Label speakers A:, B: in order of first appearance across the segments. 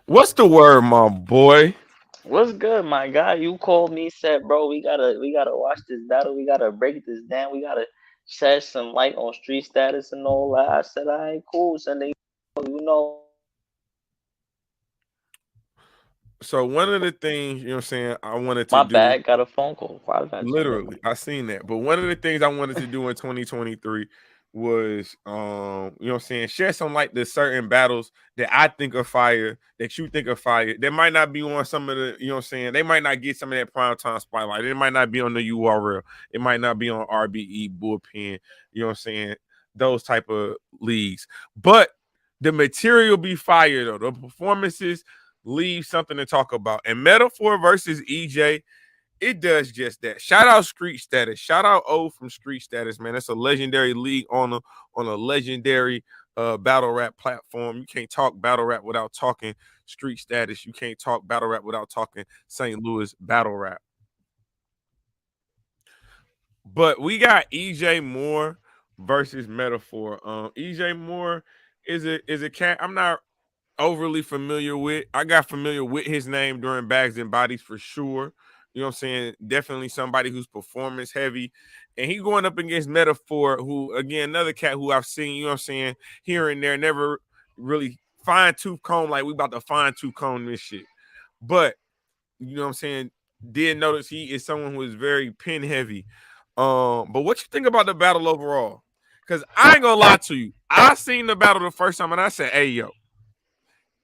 A: What's the word, my boy?
B: What's good, my guy? You called me, said, bro, we gotta watch this battle. We gotta break this down. We gotta shed some light on street status and all that. I said, I ain't cool. So then, you know,
A: So one of the things, you know what I'm saying, I wanted to
B: my
A: do,
B: bad. Got a phone call. Why did I turn it?
A: literally, I seen that. But one of the things I wanted to do in 2023 was you know what I'm saying, share some like the certain battles that I think are fire, that you think are fire. They might not be on some of the, you know what I'm saying, they might not get some of that prime time spotlight. It might not be on the URL. It might not be on RBE, bullpen, you know what I'm saying, those type of leagues. But the material be fire though. The performances leave something to talk about. And Metaphor versus EJ, it does just that. Shout out Street Status. Shout out O from Street Status, man. That's a legendary league on a legendary battle rap platform. You can't talk battle rap without talking Street Status. You can't talk battle rap without talking St. Louis battle rap. But we got EJ Moore versus Metaphor. EJ Moore is a cat I'm not overly familiar with. I got familiar with his name during Bags and Bodies for sure. You know what I'm saying? Definitely somebody who's performance heavy. And he going up against Metaphor, who, again, another cat who I've seen, you know what I'm saying, here and there, never really fine tooth comb like we about to fine tooth comb this shit. But, you know what I'm saying, did notice he is someone who is very pin heavy. But what you think about the battle overall? Because I ain't gonna lie to you. I seen the battle the first time and I said, hey yo,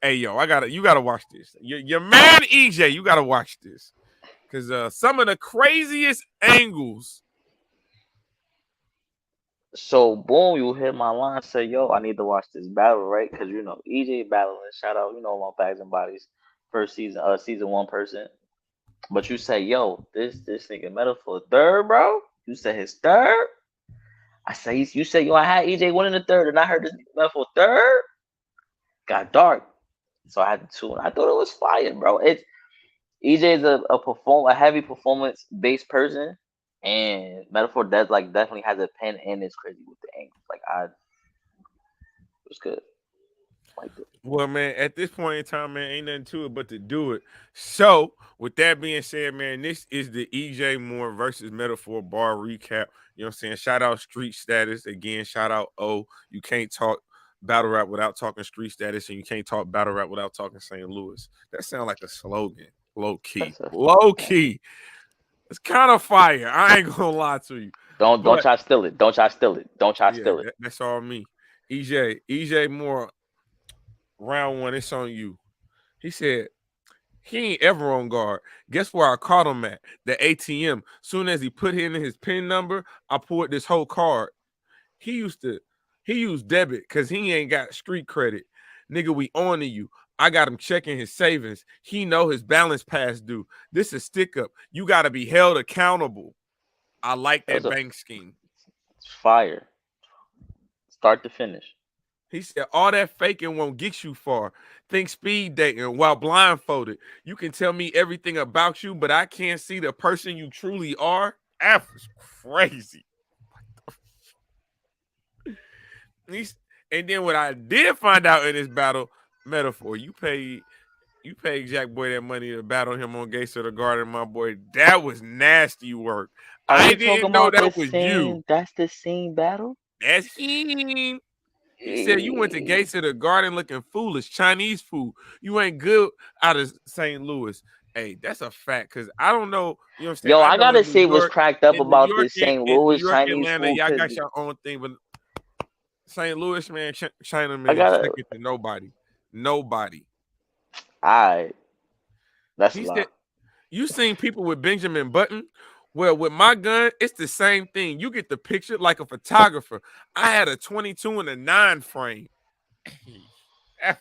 A: you gotta watch this. Your man EJ, you gotta watch this. Cause some of the craziest angles.
B: So boom, you hit my line. Say, yo, I need to watch this battle, right? Because EJ battling. Shout out, my bags and bodies first season, season one person. But you say, yo, this nigga metaphor third, bro. You said his third. I say you said yo, I had EJ winning the third, and I heard this nigga metaphor third. Got dark, so I had to tune. I thought it was fire, bro. It's EJ is a heavy performance based person, and metaphor does like definitely has a pen and is crazy with the angles. Like it was good. Like it.
A: Well, man, at this point in time, man, ain't nothing to it but to do it. So, with that being said, man, this is the EJ Moore versus Metaphor bar recap. You know what I'm saying? Shout out Street Status. Again, shout out O. You can't talk battle rap without talking Street Status, and you can't talk battle rap without talking St. Louis. That sounds like a slogan. Low key.
B: That's a
A: Low
B: fact.
A: key. It's kind of fire. I ain't gonna lie to you.
B: Don't
A: But
B: try to steal it. Don't try to steal it. Don't try to
A: yeah,
B: steal it.
A: that's all me. EJ Moore, round one, it's on you. He said he ain't ever on guard. Guess where I caught him at? The ATM. Soon as he put in his PIN number, I pulled this whole card. He used to he used debit because he ain't got street credit. Nigga, we on to you. I got him checking his savings. He know his balance past due. This is stick up. You gotta be held accountable. I like
B: That was
A: that
B: a
A: bank scheme.
B: fire. Start to finish.
A: He said, all that faking won't get you far. Think speed dating while blindfolded. You can tell me everything about you, but I can't see the person you truly are. That was crazy. He's, and then what I did find out in this battle, metaphor, you paid Jack Boy that money to battle him on Gates of the Garden, my boy. That was nasty work.
B: Are
A: I
B: we talking
A: didn't know
B: about the
A: that was you.
B: same? That's the same battle.
A: That's him. He said you went to
B: Eh.
A: Gates of the Garden looking foolish, Chinese food. You ain't good out of St. Louis. Hey, that's a fact. Cause I don't know, you know what I'm saying?
B: Yo,
A: I
B: I
A: know
B: gotta say, what's cracked up about this St.
A: In New
B: Louis
A: York,
B: Chinese
A: Atlanta,
B: food?
A: y'all
B: Cause
A: got your own thing, but St. Louis, man, China
B: I
A: man,
B: gotta.
A: second to nobody. Nobody.
B: I that's a
A: He said,
B: lot.
A: you seen people with Benjamin Button? Well, with my gun, it's the same thing. You get the picture like a photographer. I had a 22 and a 9 frame. That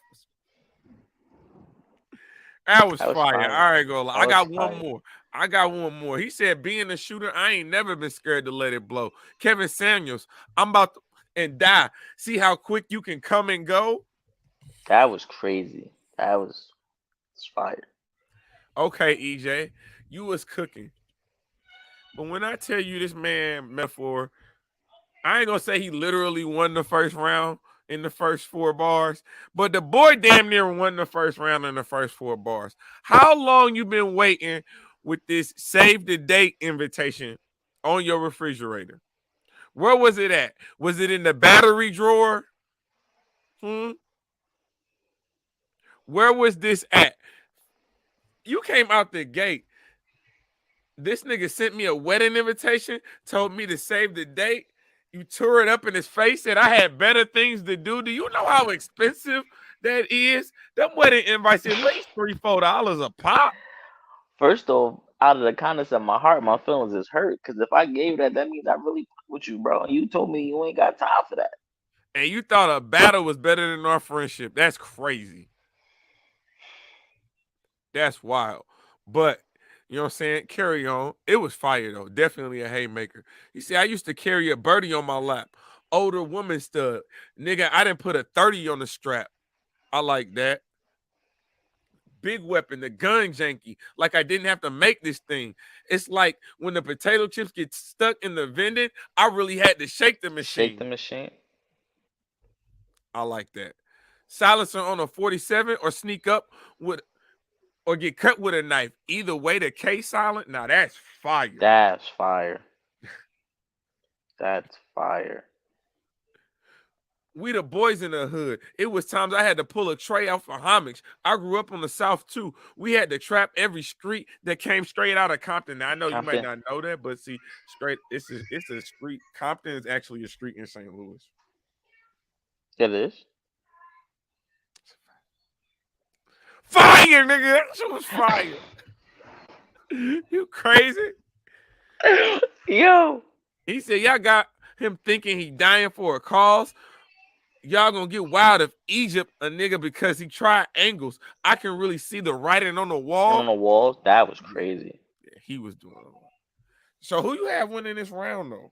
A: That was
B: That was
A: fire.
B: fire.
A: I ain't gonna lie.
B: That
A: I
B: was
A: got one
B: fire.
A: more. I got one more. He said, being a shooter, I ain't never been scared to let it blow. Kevin Samuels, I'm about to and die. See how quick you can come and go?
B: That was crazy. That was fire.
A: Okay, EJ, you was cooking. But when I tell you this man, metaphor, I ain't gonna say he literally won the first round. in the first 4 bars, but the boy damn near won the first round in the first 4 bars. How long you been waiting with this save the date invitation on your refrigerator? Where was it at? Was it in the battery drawer? Hmm? Where was this at? You came out the gate. This nigga sent me a wedding invitation, told me to save the date. You tore it up in his face, said I had better things to do. Do you know how expensive that is? Them wedding invites at least $3, $4 a pop.
B: First off, out of the kindness of my heart, my feelings is hurt. Cause if I gave that, that means I really fuck with you, bro. And you told me you ain't got time for that.
A: And you thought a battle was better than our friendship. That's crazy. That's wild. But you know what I'm saying? Carry on. It was fire though. Definitely a haymaker. You see, I used to carry a birdie on my lap. Older woman stud. Nigga, I didn't put a 30 on the strap. I like that. Big weapon, the gun janky. Like I didn't have to make this thing. It's like when the potato chips get stuck in the vending, I really had to shake the
B: Shake the
A: machine.
B: machine.
A: I like that. Silencer on a 47 or sneak up with or get cut with a knife. Either way, the K silent. Now that's fire.
B: That's fire. That's fire.
A: We the boys in the hood. It was times I had to pull a tray out for homage. I grew up on the South too. We had to trap every street that came straight out of Compton. Now I know you might
B: Compton.
A: not know that, but see, straight it's a street. Compton is actually a street in St. Louis.
B: It is.
A: Fire, nigga. That shit was fire. You crazy?
B: Yo.
A: He said y'all got him thinking he dying for a cause. Y'all gonna get wild if Egypt a nigga because he tried angles. I can really see the writing on the
B: And on
A: wall.
B: the walls, that was
A: Yeah,
B: crazy.
A: yeah, he was doing a lot. So who you have winning this round though?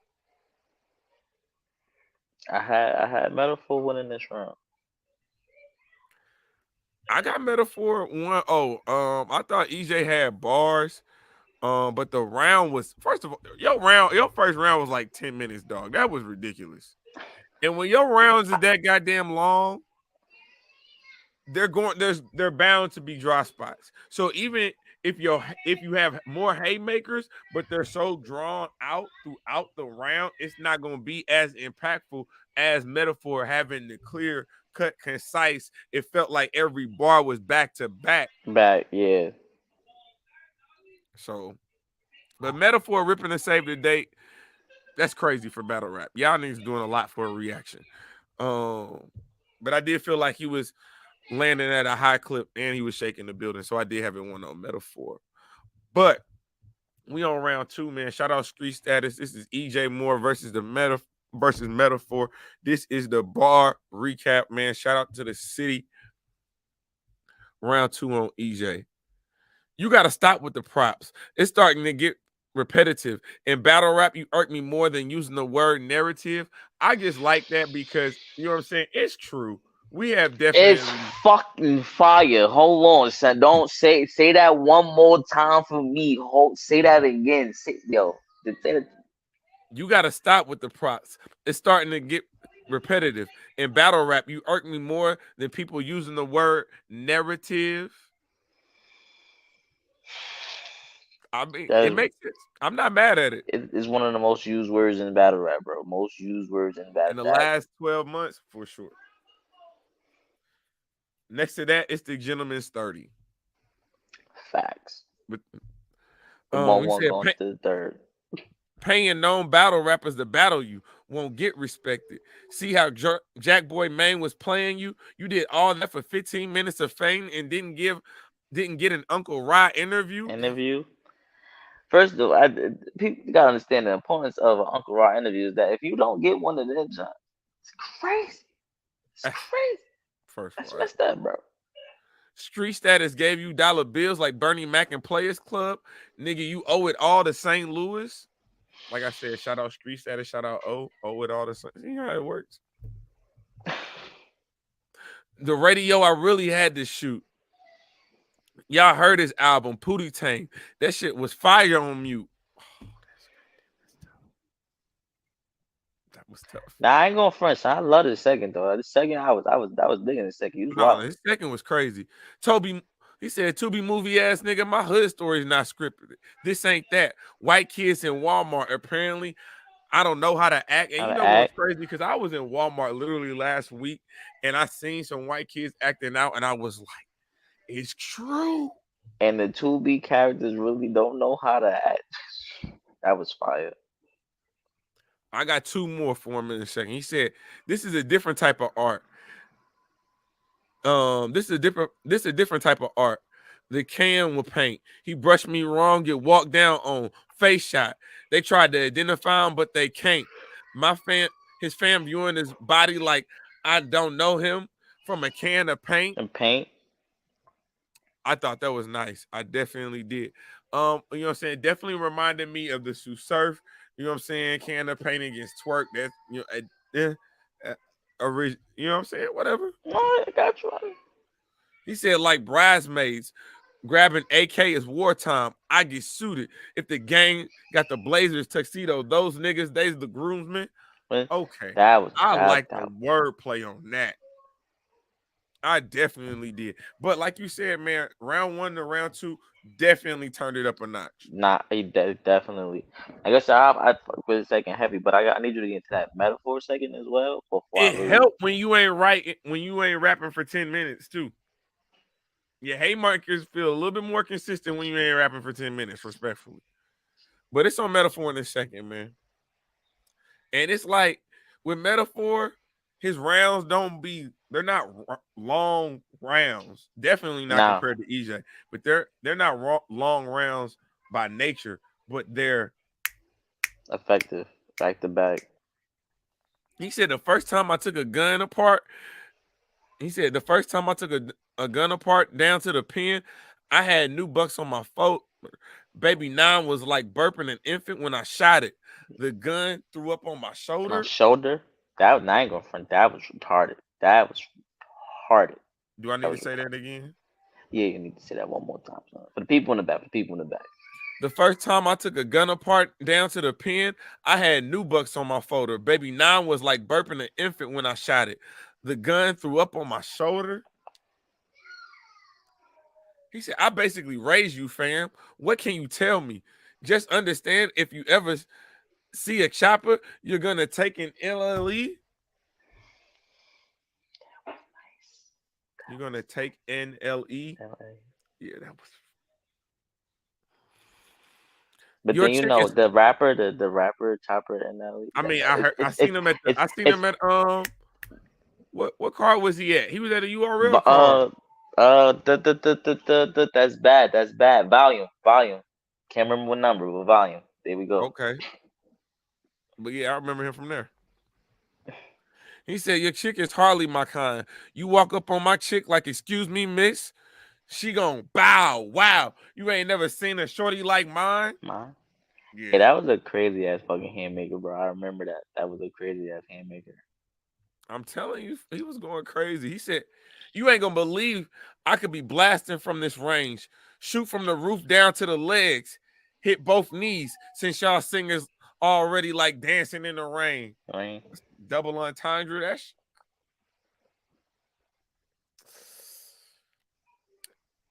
B: I had metaphor winning this round.
A: I got metaphor one. Oh, I thought EJ had bars. But the round was first of all, your first round was like 10 minutes, dog. That was ridiculous. And when your rounds is that goddamn long, they're bound to be dry spots. So even if you have more haymakers, but they're so drawn out throughout the round, it's not gonna be as impactful as metaphor having the clear cut concise. It felt like every bar was back to back.
B: Back, yeah.
A: So, but metaphor ripping to save the date, that's crazy for battle rap. Y'all niggas doing a lot for a reaction. Um, but I did feel like he was landing at a high clip and he was shaking the building. So I did have it one on metaphor. But we on round two, man. Shout out Street Status. This is EJ Moore versus the metaphor. This is the bar recap, man. Shout out to the city. Round two on EJ. You gotta stop with the props. It's starting to get repetitive. In battle rap, you irk me more than using the word narrative. I just like that because you know what I'm saying? It's true. We have
B: It's
A: definitely
B: fucking fire. Hold on, son. Don't say that one more time for me. Say that again. Say that.
A: you got to stop with the props. It's starting to get repetitive. In battle rap, you irk me more than people using the word narrative. I mean, it
B: That
A: makes sense. I'm not mad at it.
B: is one of the most used words in battle rap, bro. Most used words in battle.
A: In the
B: That
A: last 12 months, for sure. Next to that, it's the gentleman's 30.
B: facts.
A: But
B: The one
A: he
B: one
A: said
B: going to the third.
A: paying known battle rappers to battle you won't get respected. See how Jack Boy Maine was playing you? You did all that for 15 minutes of fame and didn't get an Uncle Rye interview.
B: Interview. First of all, people gotta understand the importance of an Uncle Raw interview is that if you don't get one of them, John, it's crazy. It's crazy.
A: First
B: That's
A: part.
B: messed up, bro.
A: Street Status gave you dollar bills like Bernie Mac and Players Club. Nigga, you owe it all to St. Louis. Like I said, shout out Street Status, shout out owe it all to St. You know how it works. The radio I really had to shoot. Y'all heard his album, Pootie Tang. That shit was fire on mute. Oh, was tough.
B: Nah, I ain't going front. Son. I love the second though. The second, I was digging the second. You was
A: No,
B: wild.
A: his second was crazy. Toby, he said, "To be movie ass nigga, my hood story is not scripted. This ain't that. White kids in Walmart apparently I don't know how to act. And
B: How
A: you
B: to
A: know what's
B: act
A: crazy? Because I was in Walmart literally last week and I seen some white kids acting out, and I was like, it's true.
B: and the two B characters really don't know how to act. That was fire.
A: I got two more for him in a second. He said, this is a different type of art. This is a different type of art. The can will paint. He brushed me wrong, get walked down on, face shot. They tried to identify him, but they can't. My fam his fam viewing his body like I don't know him from a can of paint.
B: And paint.
A: I thought that was nice. I definitely did. You know what I'm saying? Definitely reminded me of the Sue Surf. You know what I'm saying? Can of paint against twerk. That's you know what I'm saying? Whatever.
B: No, I got you.
A: He said, like bridesmaids, grabbing AK is wartime. I get suited. If the gang got the Blazers tuxedo, those niggas, they's the groomsmen.
B: But
A: Okay.
B: that was
A: I like the
B: that.
A: wordplay on that. I definitely did. But like you said, man, round one to round two definitely turned it up a notch.
B: Nah, definitely. I guess I fuck with the second heavy, but I need you to get into that metaphor second as well before I
A: It
B: really.
A: helped when you ain't rapping for 10 minutes too. Your haymakers feel a little bit more consistent when you ain't rapping for 10 minutes, respectfully. But it's on metaphor in a second, man. And it's like with metaphor, his rounds they're not long rounds. Definitely not
B: Nah,
A: compared to EJ, but they're not long rounds by nature, but they're
B: effective. Back to back.
A: he said the first time I took a gun apart, he said the first time I took a gun apart down to the pen, I had new bucks on my foot. Baby nine was like burping an infant when I shot it. The gun threw up on my
B: My
A: shoulder.
B: shoulder. That I ain't going front. That was retarded. That was retarded.
A: Do I
B: That
A: need to
B: was
A: say
B: retarded.
A: that again?
B: Yeah, you need to say that one more time, son. For the people in the back. For the people in the back.
A: The first time I took a gun apart down to the pen, I had new bucks on my folder. Baby nine was like burping an infant when I shot it. The gun threw up on my shoulder. He said, I basically raised you, fam. What can you tell me? Just understand if you ever see a chopper, you're gonna take an LLE. You're gonna take NLE.
B: Nice.
A: Yeah, that was
B: But
A: your
B: then
A: chick is.
B: the rapper Chopper and
A: I
B: that
A: mean, I heard I seen him at the I seen
B: it's
A: him at what car was he at? He was at a URL
B: but
A: car.
B: that's bad. That's bad. Volume. Can't remember what number, but volume. There we go.
A: Okay. But yeah, I remember him from there. He said, your chick is hardly my kind. You walk up on my chick like, excuse me, miss. She gon' bow, wow. You ain't never seen a shorty like mine?
B: Man. Yeah,
A: Yeah.
B: that was a crazy ass fucking handmaker, bro. I remember that. That was a crazy ass handmaker.
A: I'm telling you, he was going crazy. He said, you ain't gonna believe I could be blasting from this range. Shoot from the roof down to the legs. Hit both knees since y'all singers already like dancing in the rain.
B: I mean,
A: Double entendre.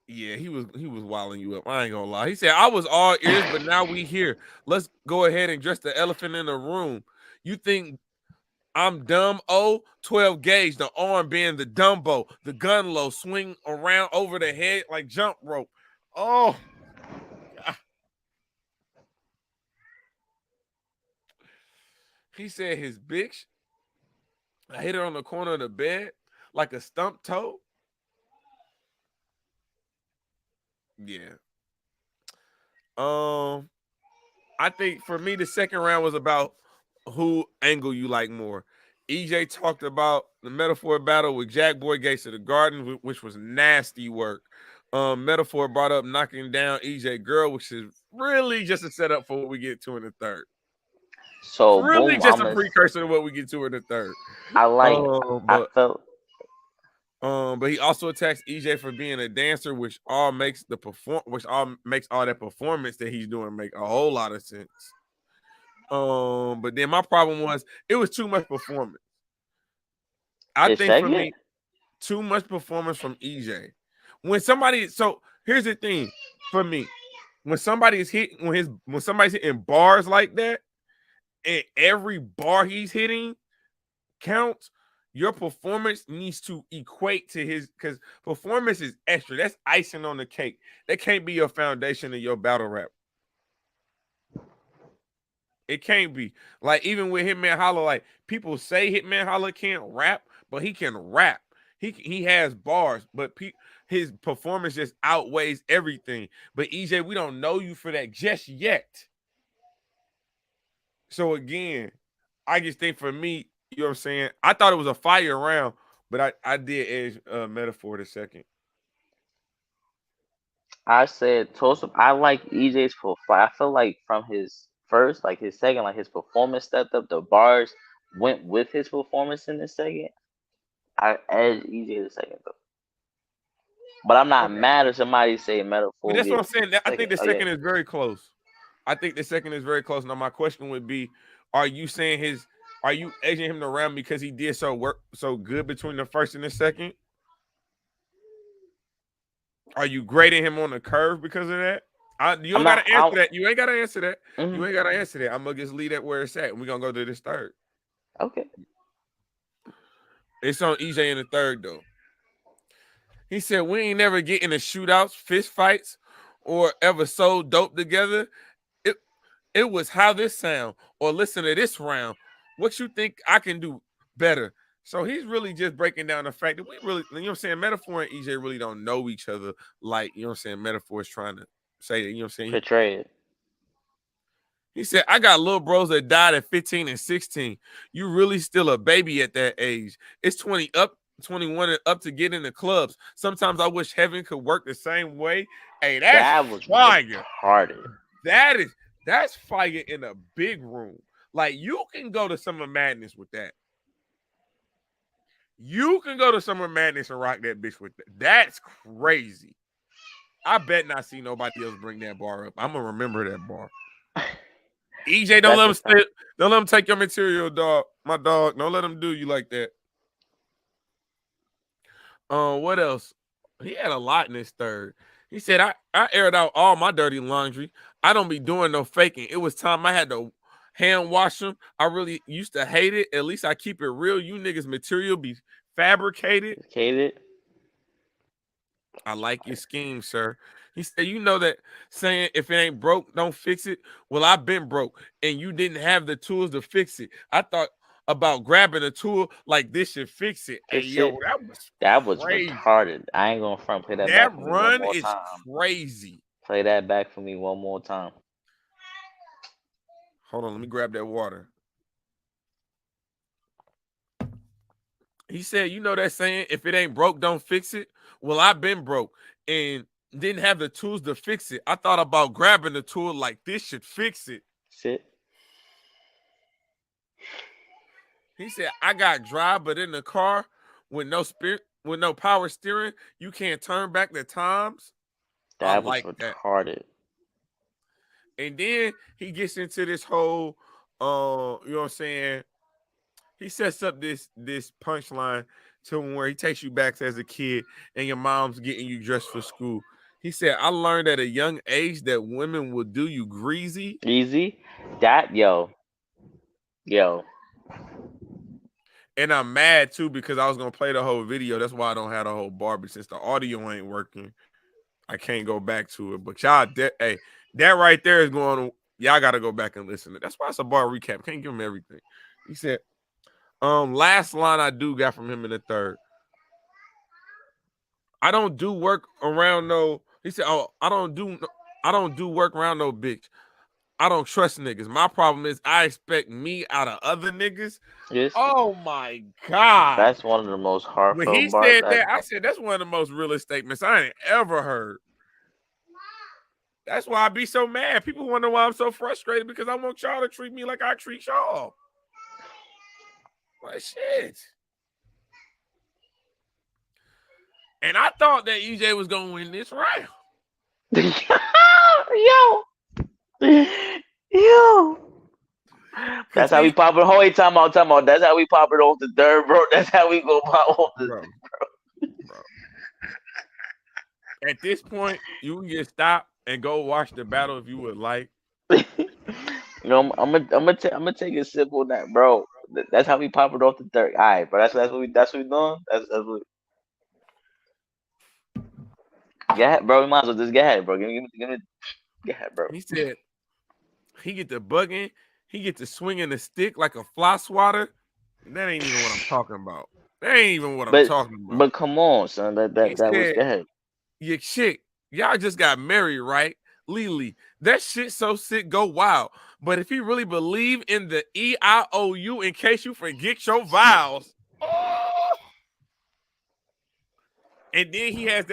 A: Yeah, he was wilding you up. I ain't gonna lie. He said, I was all ears, but now we here. Let's go ahead and dress the elephant in the room. You think I'm dumb? Oh, 12 gauge, the arm being the Dumbo, the gun low, swing around over the head like jump rope. Oh, God. He said his bitch, I hit her on the corner of the bed like a stump toe. Yeah. Um, I think for me, the second round was about who angle you like more. EJ talked about the metaphor battle with Jack Boy Gates of the Garden, which was nasty work. Metaphor brought up knocking down EJ Girl, which is really just a setup for what we get to in the third.
B: so
A: Really
B: boom.
A: just a precursor to what we get to in the third.
B: I like.
A: Um,
B: I
A: but
B: felt.
A: but he also attacks EJ for being a dancer, which all makes all makes all that performance that he's doing make a whole lot of sense. But then my problem was it was too much performance. I
B: His
A: think for
B: second?
A: me, too much performance from EJ. When somebody, so here's the thing for me, when somebody is hitting, when somebody's hitting bars like that, and every bar he's hitting counts, your performance needs to equate to his, because performance is extra. That's icing on the cake. That can't be your foundation in your battle rap. It can't be. Like even with Hitman Holla, like people say Hitman Holla can't rap, but he can rap. He has bars, but his performance just outweighs everything. But EJ, we don't know you for that just yet. So again, I just think for me, you know what I'm saying? I thought it was a fire round, but I did edge Metaphor the second.
B: I said Toast. I like EJ's I feel like from his first, like his second, like his performance stepped up. The bars went with his performance in the second. I edge EJ the second though. But I'm not
A: Okay.
B: mad if somebody say
A: But
B: Metaphor
A: that's what
B: get
A: I'm saying. I
B: second.
A: think the
B: Oh yeah,
A: second is very close. I think the second is very close. Now my question would be: are you saying are you edging him around because he did so good between the first and the second? Are you grading him on the curve because of that? You
B: I'm
A: don't gotta
B: not.
A: answer that. You ain't gotta answer that. You
B: Mhm.
A: ain't gotta answer that. I'm gonna just leave that where it's at, and we're gonna go to this third.
B: Okay.
A: It's on EJ in the third though. He said we ain't never get into shootouts, fist fights, or ever so dope together. It it was how this sound, or listen to this round. What you think I can do better? So he's really just breaking down the fact that we really, you know what I'm saying, Metaphor and EJ really don't know each other like, you know what I'm saying, Metaphor is trying to say that, you know what I'm saying?
B: Portray it.
A: He said, I got little bros that died at 15 and 16. You really still a baby at that age. It's 20 up, 21 and up to get in the clubs. Sometimes I wish heaven could work the same way. Hey, that's
B: That was
A: fire.
B: retarded.
A: That's fire in a big room. Like you can go to Summer Madness with that. You can go to Summer Madness and rock that bitch with that. That's crazy. I bet not see nobody else bring that bar up. I'm gonna remember that bar. EJ, don't
B: That's
A: let
B: a
A: him
B: fact.
A: don't let him take your material, dog. My dog, don't let him do you like that. What else? He had a lot in his third. He said, I aired out all my dirty laundry. I don't be doing no faking. It was time I had to hand wash them. I really used to hate it. At least I keep it real. You niggas material be fabricated.
B: Educated.
A: I like your scheme, sir. He said, you know that saying if it ain't broke, don't fix it. Well, I've been broke and you didn't have the tools to fix it. I thought about grabbing a tool like this should fix it. Hey,
B: Fix
A: yo,
B: it.
A: that was
B: That was
A: crazy.
B: retarded. I ain't gonna front. Play that
A: That
B: back for me one
A: run
B: more
A: is
B: time.
A: crazy.
B: Play that back for me one more time.
A: Hold on, let me grab that water. He said, you know that saying, if it ain't broke, don't fix it. Well, I've been broke and didn't have the tools to fix it. I thought about grabbing the tool like this should fix it.
B: Sit.
A: He said, I got dry, but in the car with no power steering, you can't turn back the times. I
B: That was
A: like that.
B: retarded.
A: And then he gets into this whole you know what I'm saying? He sets up this punchline to where he takes you back as a kid and your mom's getting you dressed for school. He said, I learned at a young age that women will do you greasy.
B: Easy. That yo.
A: And I'm mad too because I was gonna play the whole video. That's why I don't have the whole bar. But since the audio ain't working, I can't go back to it. But y'all, hey, that right there is going. Y'all got to go back and listen to. That's why it's a bar recap. Can't give him everything. He said, last line I do got from him in the third. I don't do work around no. He said, oh, I don't do work around no bitch. I don't trust niggas. My problem is I expect me out of other niggas.
B: Yes.
A: Oh my god.
B: That's one of the most
A: When
B: heartfelt
A: he
B: bars
A: said
B: I
A: that, I said that's one of the most realest statements I ain't ever heard. That's why I be so mad. People wonder why I'm so frustrated because I want y'all to treat me like I treat y'all. Like shit. And I thought that EJ was gonna win this round.
B: yo. Yo.
A: Cause
B: That's how we
A: he,
B: pop it. Hold time out. That's how we pop it off the third, bro. That's how we go pop off the.
A: bro, bro. At this point, you can just stop and go watch the battle if you would like.
B: I'm gonna take it simple now, bro. That's how we pop it off the third. All right, bro. That's what we doing. That's what. Go ahead, bro. We might as well just get ahead, bro. Go ahead, bro.
A: He said he get the bugging, he get to swinging the stick like a fly swatter. That ain't even what I'm talking about. That ain't even what I'm
B: But
A: talking about.
B: but come on, son.
A: He
B: That was
A: said,
B: go ahead.
A: your chick, y'all just got married, right? Lily, that shit so sick, go wild. But if you really believe in the EIOU, in case you forget your vows, oh! And then he has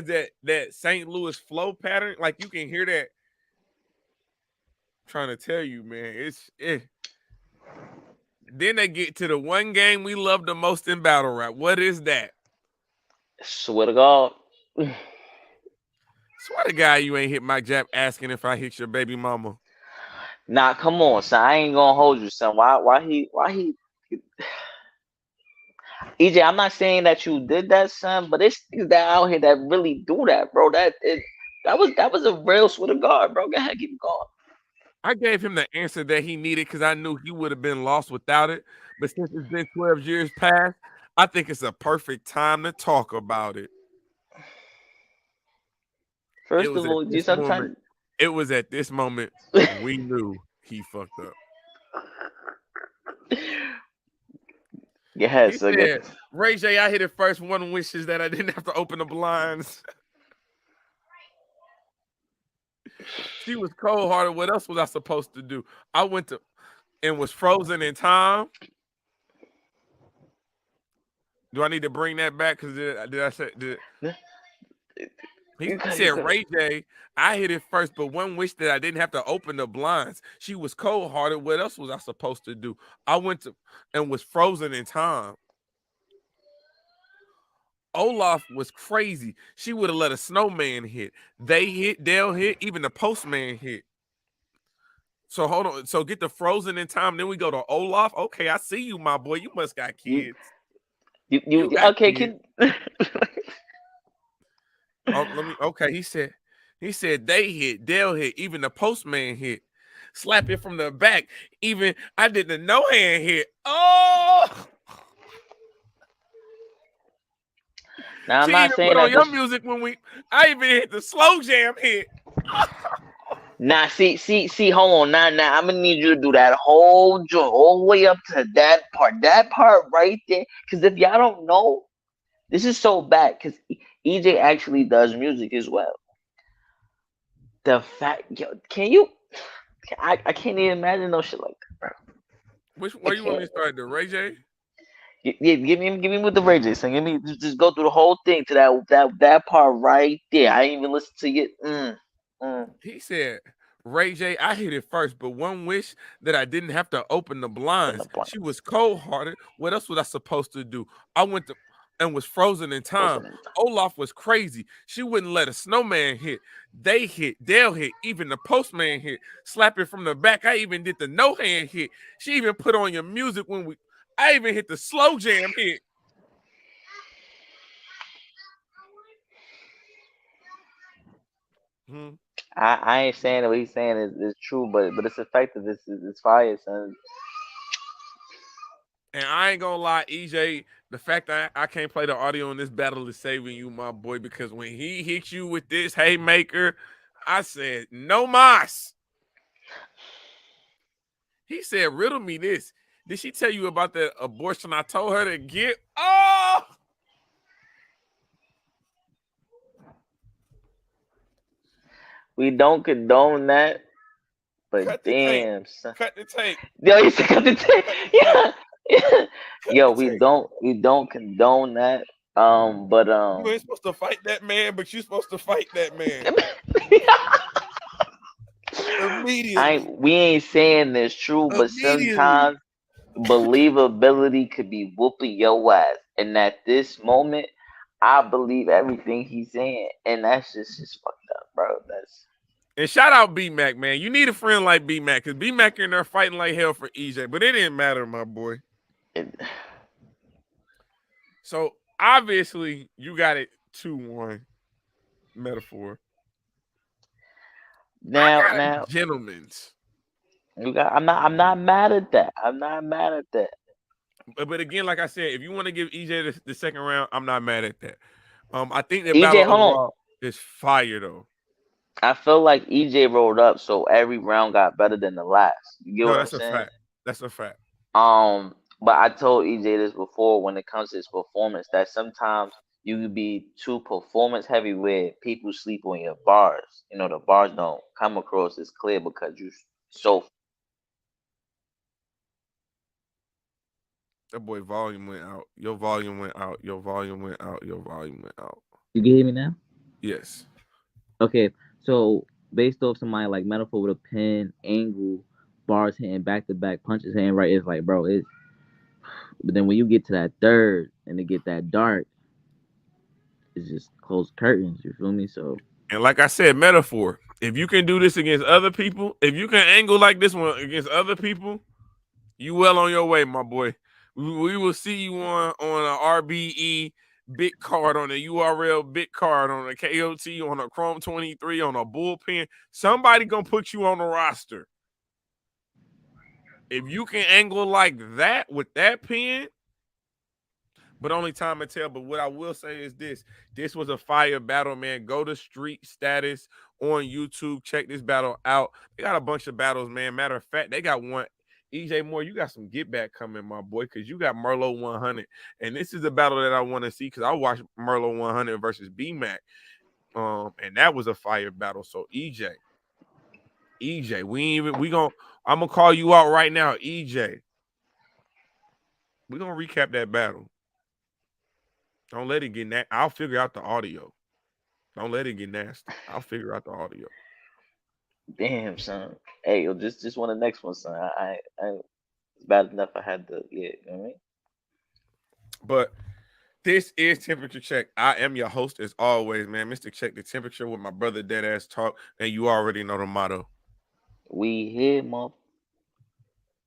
A: that that St. Louis flow pattern, like you can hear that. I'm trying to tell you, man, Then they get to the one game we love the most in battle rap. What is that?
B: Swear to God.
A: Swear to God, you ain't hit my jab asking if I hit your baby mama.
B: Nah, come on, son. I ain't gonna hold you, son. Why he EJ, I'm not saying that you did that, son, but it's things that out here that really do that, bro. That was a real swear to God, bro. Go ahead, keep going.
A: I gave him the answer that he needed because I knew he would have been lost without it. But since it's been 12 years past, I think it's a perfect time to talk about it. It
B: First
A: was
B: of
A: at
B: all, you
A: this moment.
B: sometimes
A: It was at this moment we knew he fucked up.
B: go ahead,
A: He
B: son.
A: said, Ray J, I hit it first. One wishes that I didn't have to open the blinds. She was cold hearted. What else was I supposed to do? I went to and was frozen in time. Do I need to bring that back? Because did I say did he
B: You
A: said
B: could.
A: Ray J, I hit it first, but one wish that I didn't have to open the blinds. She was cold hearted. What else was I supposed to do? I went to and was frozen in time. Olaf was crazy. She would have let a snowman hit. They hit, Dale hit, even the postman hit. So hold on. So get the frozen in time. Then we go to Olaf. Okay, I see you, my boy. You must got
B: You
A: kids.
B: you
A: You got
B: okay?
A: kids. Oh, let me. Okay, he said they hit, Dale hit, even the postman hit. Slap it from the back. Even I did the no hand hit. Oh,
B: Now I'm
A: she
B: not
A: even put
B: saying
A: on
B: that
A: your
B: this.
A: music when we. I even hit the slow jam hit.
B: Nah, see. Hold on, now. I'm gonna need you to do that whole joint all the way up to that part. That part right there. Because if y'all don't know, this is so bad. Because EJ actually does music as well. The fact, yo, can you? I can't even imagine no shit like that, bro.
A: Which
B: I
A: where you want me
B: can't.
A: to start? The Ray J?
B: Yeah, give me with the Ray J thing. Give me just go through the whole thing to that part right there. I didn't even listen to it. Mm.
A: He said, Ray J, I hit it first, but one wish that I didn't have to open the
B: Open the
A: blinds.
B: blank.
A: She was cold hearted. What else was I supposed to do? I went to and was frozen in time.
B: Frozen in time.
A: Olaf was crazy. She wouldn't let a snowman hit. They hit, Dale hit, even the postman hit. Slap it from the back. I even did the no hand hit. She even put on your music when we. I even hit the slow jam hit. Hmm.
B: I ain't saying that what he's saying is true, but it's effective. It's fire, son.
A: And I ain't gonna lie, EJ, the fact that I can't play the audio in this battle is saving you, my boy, because when he hit you with this haymaker, I said, no mas. He said, riddle me this. Did she tell you about the abortion I told her to get? Oh,
B: We don't condone that, but
A: cut the tape.
B: damn, son.
A: Cut the tape.
B: Yo, you said cut the tape.
A: Cut the tape.
B: Yeah, yeah.
A: Cut
B: Yo,
A: the
B: we
A: tape.
B: don't condone that. But
A: You ain't supposed to fight that man, but you supposed to fight that man immediately.
B: we ain't saying this true, but
A: Immediately.
B: sometimes believability could be whooping your ass. And at this moment, I believe everything he's saying, and that's just fucked up, bro. That's
A: And shout out B Mac, man. You need a friend like B Mac because B Mac in there fighting like hell for EJ, but it didn't matter, my boy.
B: It,
A: So obviously you got it 2-1 metaphor. I got a
B: now
A: gentleman's.
B: you got. I'm not mad at that. I'm not mad at that.
A: But again, like I said, if you want to give EJ the second round, I'm not mad at that. I think the
B: EJ,
A: battle
B: hold on.
A: overall is fire though.
B: I feel like EJ rolled up, so every round got better than the last. You get
A: No,
B: what I'm
A: that's a
B: saying?
A: fact. That's a fact.
B: But I told EJ this before when it comes to his performance that sometimes you could be too performance heavy where people sleep on your bars. You know, the bars don't come across as clear because you so.
A: That boy volume went out. Your volume went out. Your volume went out. Your volume went out.
C: You can hear me now?
A: Yes.
C: Okay, so based off somebody like metaphor with a pen, angle, bars hitting back to back, punches hitting right, it's like, bro, it's. But then when you get to that third and it get that dark, it's just closed curtains. You feel me? So
A: And like I said, metaphor. If you can do this against other people, if you can angle like this one against other people, you well on your way, my boy. We will see you on a RBE bit card, on a URL bit card, on a KOT, on a Chrome 23, on a bullpen. Somebody gonna put you on the roster. If you can angle like that with that pen, but only time will tell. But what I will say is this: this was a fire battle, man. Go to Street Status on YouTube. Check this battle out. They got a bunch of battles, man. Matter of fact, they got one. EJ Moore, you got some get back coming, my boy, because you got Merlot 100, and this is a battle that I want to see because I watched Merlot 100 versus BMAC, and that was a fire battle. So EJ, I'm gonna call you out right now, EJ. We're gonna recap that battle. Don't let it get I'll figure out the audio. Don't let it get nasty. I'll figure out the audio.
B: Damn, son. Hey, yo, just want the next one, son. It's bad enough I had the yeah. You know what I mean?
A: But this is Temperature Check. I am your host as always, man. Mr. Check the Temperature with my brother Deadass Talk. And you already know the motto.
B: We here, motherfucker.